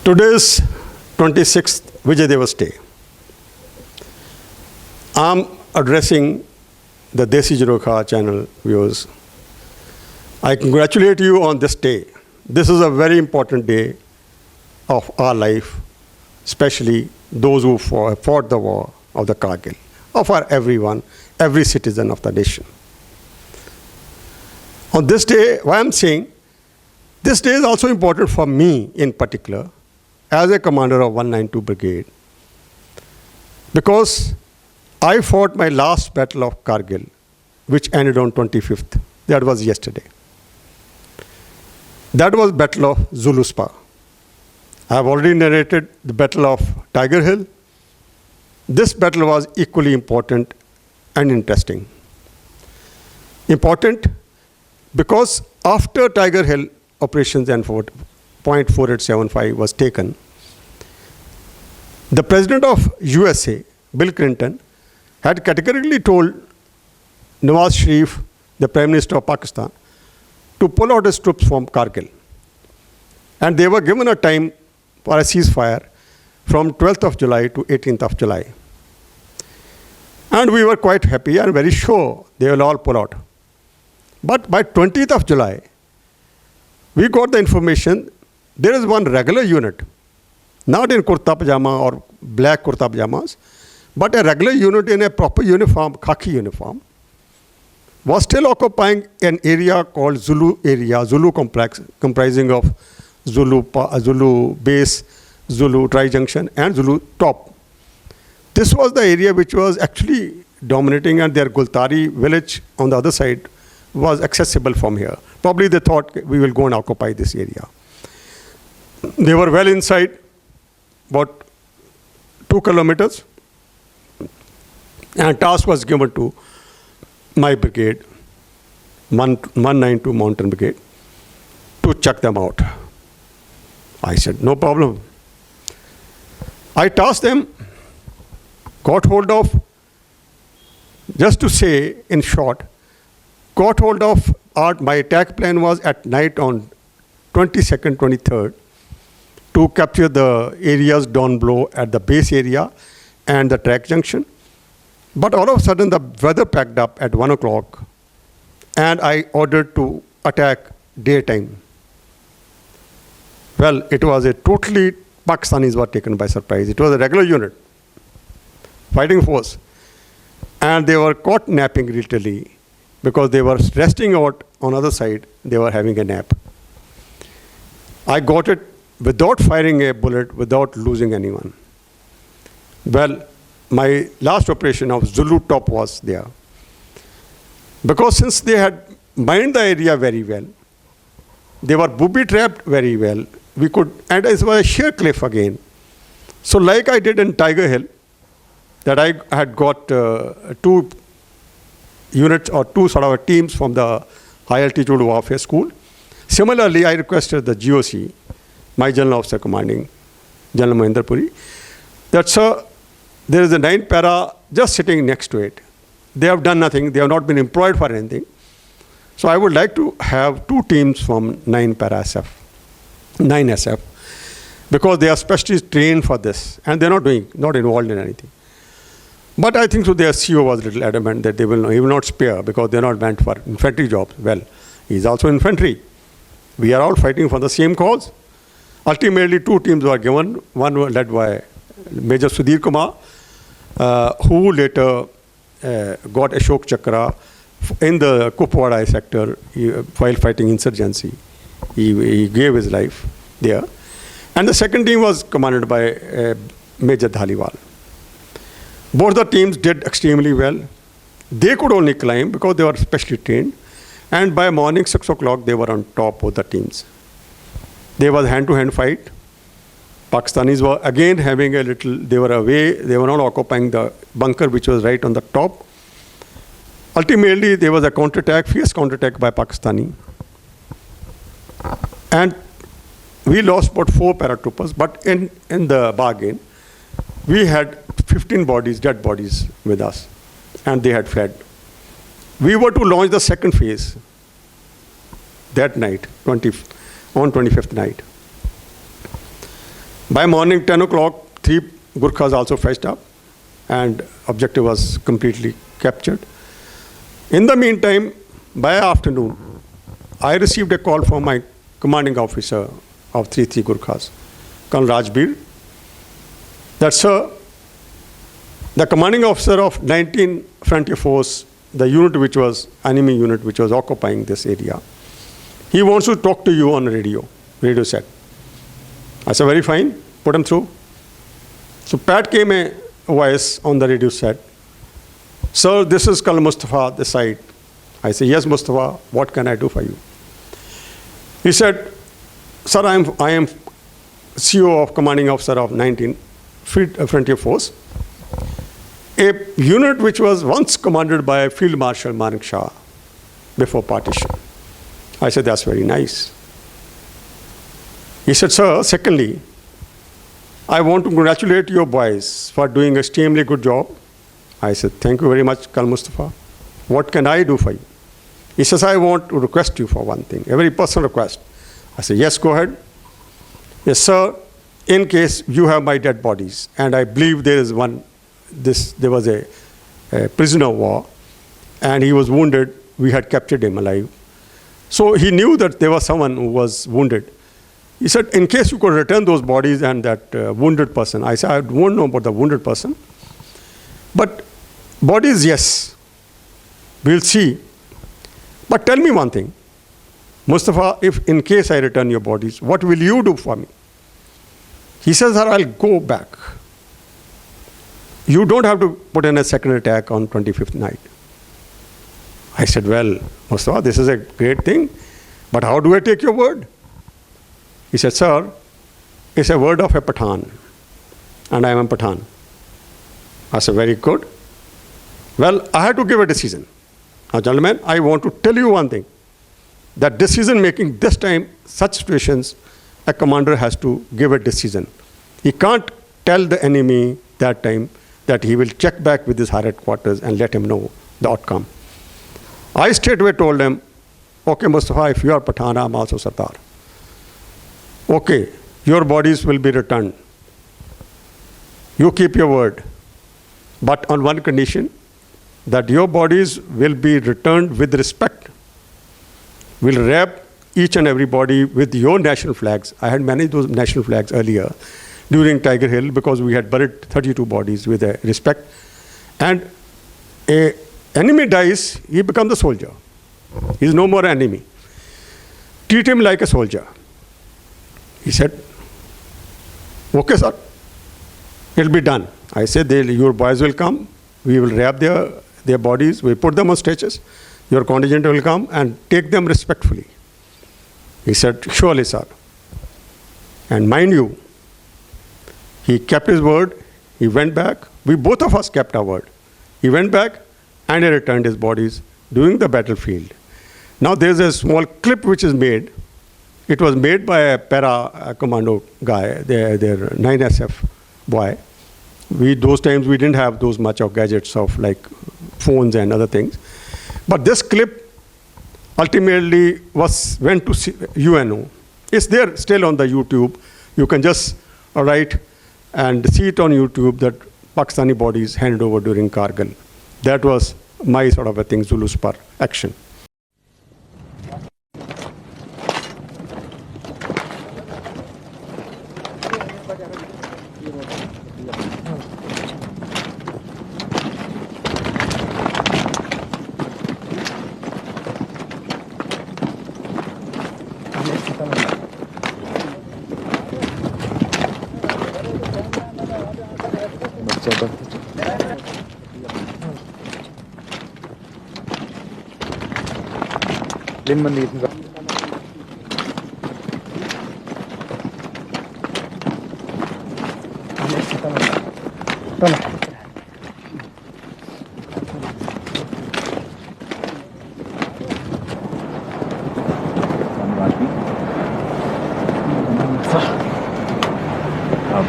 Today's 26th Vijay Diwas Day. I'm addressing the Desi Jirokha channel viewers. I congratulate you on this day. This is a very important day of our life, especially those who fought the war of the Kargil, for everyone, every citizen of the nation. On this day, why I'm saying, this day is also important for me in particular, as a commander of 192 Brigade, because I fought my last battle of Kargil, which ended on 25th. That was yesterday. That was Battle of Zuluspa. I have already narrated the Battle of Tiger Hill. This battle was equally important and interesting. Important because after Tiger Hill operations and .4875 was taken, the President of USA, Bill Clinton, had categorically told Nawaz Sharif, the Prime Minister of Pakistan, to pull out his troops from Kargil. And they were given a time for a ceasefire from 12th of July to 18th of July. And we were quite happy and very sure they will all pull out. But by 20th of July, we got the information there is one regular unit, not in kurta pajama or black kurta pajamas, but a regular unit in a proper uniform, khaki uniform, was still occupying an area called Zulu area, Zulu complex, comprising of Zulu base, Zulu tri-junction, and Zulu top. This was the area which was actually dominating, and their Gultari village on the other side was accessible from here. Probably they thought we will go and occupy this area. They were well inside, about 2 kilometers, and task was given to my brigade, 192 Mountain Brigade, to check them out. I said, no problem. I tasked them, got hold of, just to say in short, got hold of my attack plan was at night on 22nd, 23rd, to capture the areas down below at the base area and the track junction. But all of a sudden, the weather packed up at 1 o'clock, and I ordered to attack daytime. Well, it was a totally, Pakistanis were taken by surprise. It was a regular unit, fighting force. And they were caught napping literally, because they were resting out on the other side, they were having a nap. I got it without firing a bullet, without losing anyone. Well, my last operation of Zulu top was there. Because since they had mined the area very well, they were booby-trapped very well, we could, and it was a sheer cliff again. So like I did in Tiger Hill, that I had got 2 units or 2 sort of teams from the high altitude warfare school. Similarly, I requested the GOC, my General Officer Commanding, General Mahendra Puri, that sir, there is a 9 para just sitting next to it. They have done nothing. They have not been employed for anything. So I would like to have 2 teams from 9 para SF, 9 SF, because they are specially trained for this, and they're not involved in anything. But I think so their CEO was a little adamant that he will not spare, because they're not meant for infantry jobs. Well, he's also infantry. We are all fighting for the same cause. Ultimately, 2 teams were given. One was led by Major Sudhir Kumar, who later got Ashok Chakra in the Kupwara sector while fighting insurgency. He gave his life there. And the second team was commanded by Major Dhaliwal. Both the teams did extremely well. They could only climb because they were specially trained. And by morning 6 o'clock, they were on top of the teams. There was hand-to-hand fight. Pakistanis were again having a little, they were away, they were not occupying the bunker which was right on the top. Ultimately, there was a counterattack, fierce counterattack by Pakistani. And we lost about 4 paratroopers, but in the bargain, we had 15 bodies, dead bodies with us, and they had fled. We were to launch the second phase that night, on 25th night. By morning 10 o'clock, 3 Gurkhas also fetched up, and objective was completely captured. In the meantime, by afternoon, I received a call from my commanding officer of 3 Gurkhas, Colonel Rajbir, that, sir, the commanding officer of 19 Frontier Force, the unit which was enemy unit which was occupying this area, he wants to talk to you on radio set. I said, very fine, put him through. So Pat came a voice on the radio set. Sir, this is Colonel Mustafa, this side. I said, yes, Mustafa, what can I do for you? He said, sir, I am CO of commanding officer of 19 Frontier Force, a unit which was once commanded by Field Marshal Manik Shah before partition. I said, that's very nice. He said, sir, secondly, I want to congratulate your boys for doing extremely good job. I said, thank you very much, Colonel Mustafa. What can I do for you? He says, I want to request you for one thing, a very personal request. I said, yes, go ahead. Yes, sir, in case you have my dead bodies, and I believe there is there was a prisoner of war, and he was wounded. We had captured him alive. So he knew that there was someone who was wounded. He said, in case you could return those bodies and that wounded person. I said, I don't know about the wounded person. But bodies, yes, we'll see. But tell me one thing, Mustafa, if in case I return your bodies, what will you do for me? He says, sir, I'll go back. You don't have to put in a second attack on 25th night. I said, well, Mustafa, this is a great thing, but how do I take your word? He said, sir, it's a word of a Pathan, and I am a Pathan. I said, very good. Well, I had to give a decision. Now, gentlemen, I want to tell you one thing, that decision making this time, such situations, a commander has to give a decision. He can't tell the enemy that time that he will check back with his higher headquarters and let him know the outcome. I straightway told him, okay, Mustafa, if you are Pathan, I am also Sardar. Okay, your bodies will be returned. You keep your word. But on one condition, that your bodies will be returned with respect. We'll wrap each and every body with your national flags. I had managed those national flags earlier during Tiger Hill because we had buried 32 bodies with a respect. And an enemy dies, he becomes a soldier. He's no more an enemy. Treat him like a soldier. He said, okay, sir, it'll be done. I said, your boys will come, we will wrap their bodies, we put them on stretchers, your contingent will come and take them respectfully. He said, surely, sir. And mind you, he kept his word, he went back, we both of us kept our word. He went back and he returned his bodies during the battlefield. Now there's a small clip which is made. It was made by a commando guy, their 9SF boy. Those times we didn't have those much of gadgets of like phones and other things. But this clip ultimately went to UNO. It's there still on the YouTube. You can just write and see it on YouTube that Pakistani bodies handed over during Kargil. That was my sort of a thing, Zulu Spur action.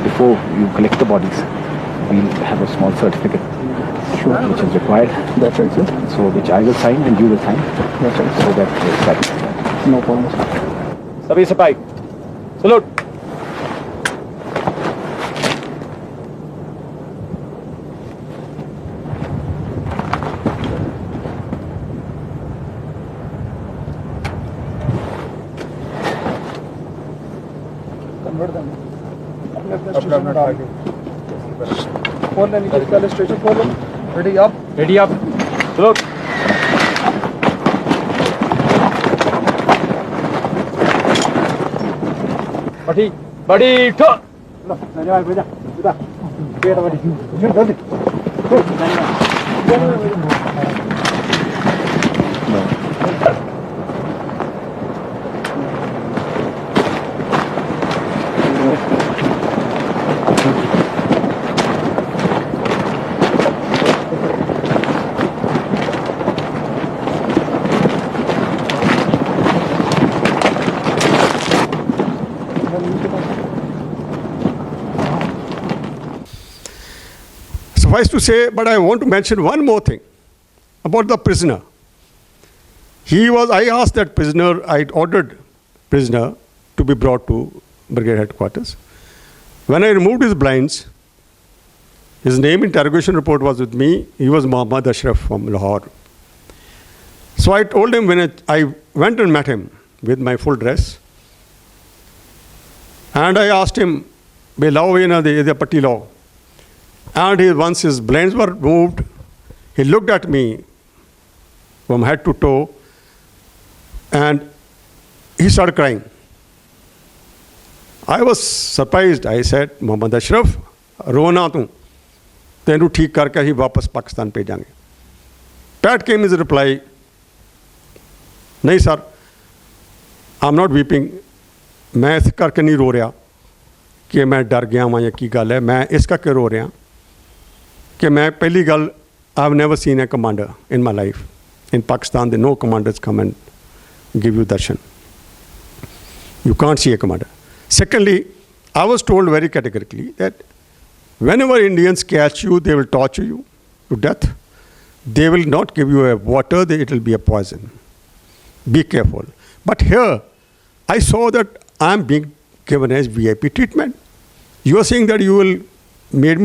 Before you collect the bodies, we'll have a small certificate, which is required. That's right, sir. So which I will sign and you will sign. That's right. So that no problem. Sabhi Sapai. Salute. खोल लेने के पहले station खोलो। Ready up, ready up, चलो। बड़ी बड़ी ठो लो जा बेटा बेटा पेट बड़ी जल्दी Suffice to say, but I want to mention one more thing about the prisoner. I asked that prisoner, I ordered prisoner to be brought to brigade headquarters. When I removed his blinds, his name interrogation report was with me. He was Muhammad Ashraf from Lahore. So I told him when I went and met him with my full dress, and I asked him, "Be lao ye na de patti lao." And once his blinds were moved, he looked at me from head to toe and he started crying. I was surprised. I said, "Muhammad Ashraf, rona tu. Tenu theek karke hi wapas Pakistan bhejange." Pat came his reply, "Nahi sir, I'm not weeping. मैं इस करके नहीं रो रहा कि मैं डर गया वहाँ या की गल है, मैं इस करके रो रहा कि मैं पहली गल I have never seen A commander in my life in Pakistan they know commanders come and give you Darshan, you can't see a commander. Secondly, I was told very categorically that whenever Indians catch you, they will torture you to death. They will not give you a water, it will be a poison. Be careful. But here, I saw that I am being given as VIP treatment. You are saying that you will make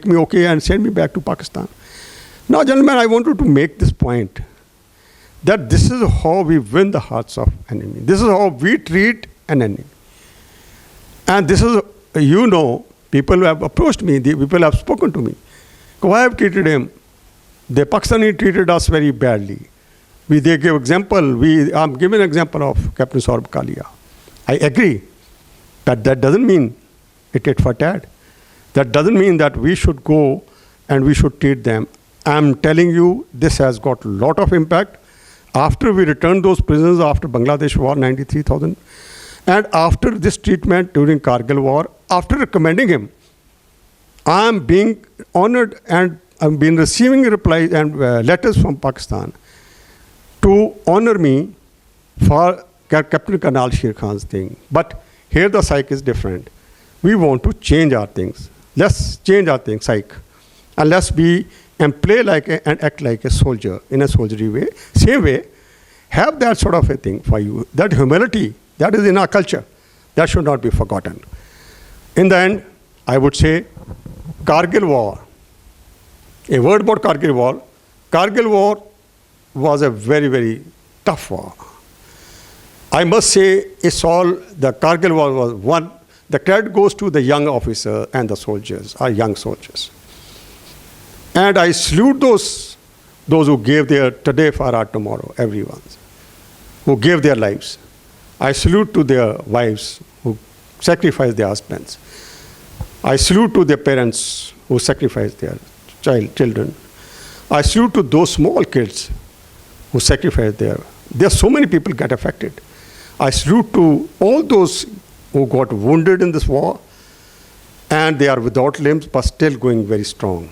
me okay and send me back to Pakistan. Now, gentlemen, I wanted to make this point that this is how we win the hearts of enemy. This is how we treat an enemy. And this is, people who have approached me, people have spoken to me. Why have treated him? The Pakistani treated us very badly. They give example. I'm giving an example of Captain Saurabh Kalia. I agree that doesn't mean it tit for tat. That doesn't mean that we should go and we should treat them. I'm telling you, this has got a lot of impact. After we returned those prisoners after Bangladesh war, 93,000, and after this treatment during Kargil war, after recommending him, I'm being honored and I've been receiving replies and letters from Pakistan to honor me for Captain Karnal Sher Khan's thing. But here the psyche is different. We want to change our things. Let's change our things, psyche. And let's be and play like and act like a soldier in a soldierly way. Same way, have that sort of a thing for you. That humility, that is in our culture. That should not be forgotten. In the end, I would say Kargil war. A word about Kargil war. Kargil war was a very, very tough war. I must say, the Kargil war was one. The credit goes to the young officer and the soldiers, our young soldiers. And I salute those who gave their today for our tomorrow, everyone, who gave their lives. I salute to their wives who sacrificed their husbands. I salute to their parents who sacrificed their children. I salute to those small kids who sacrificed there are so many people get affected. I salute to all those who got wounded in this war and they are without limbs but still going very strong.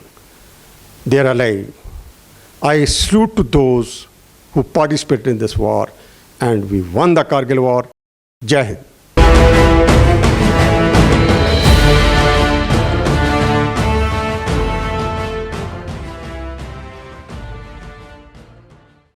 They are alive. I salute to those who participated in this war and we won the Kargil war. Jai Hind.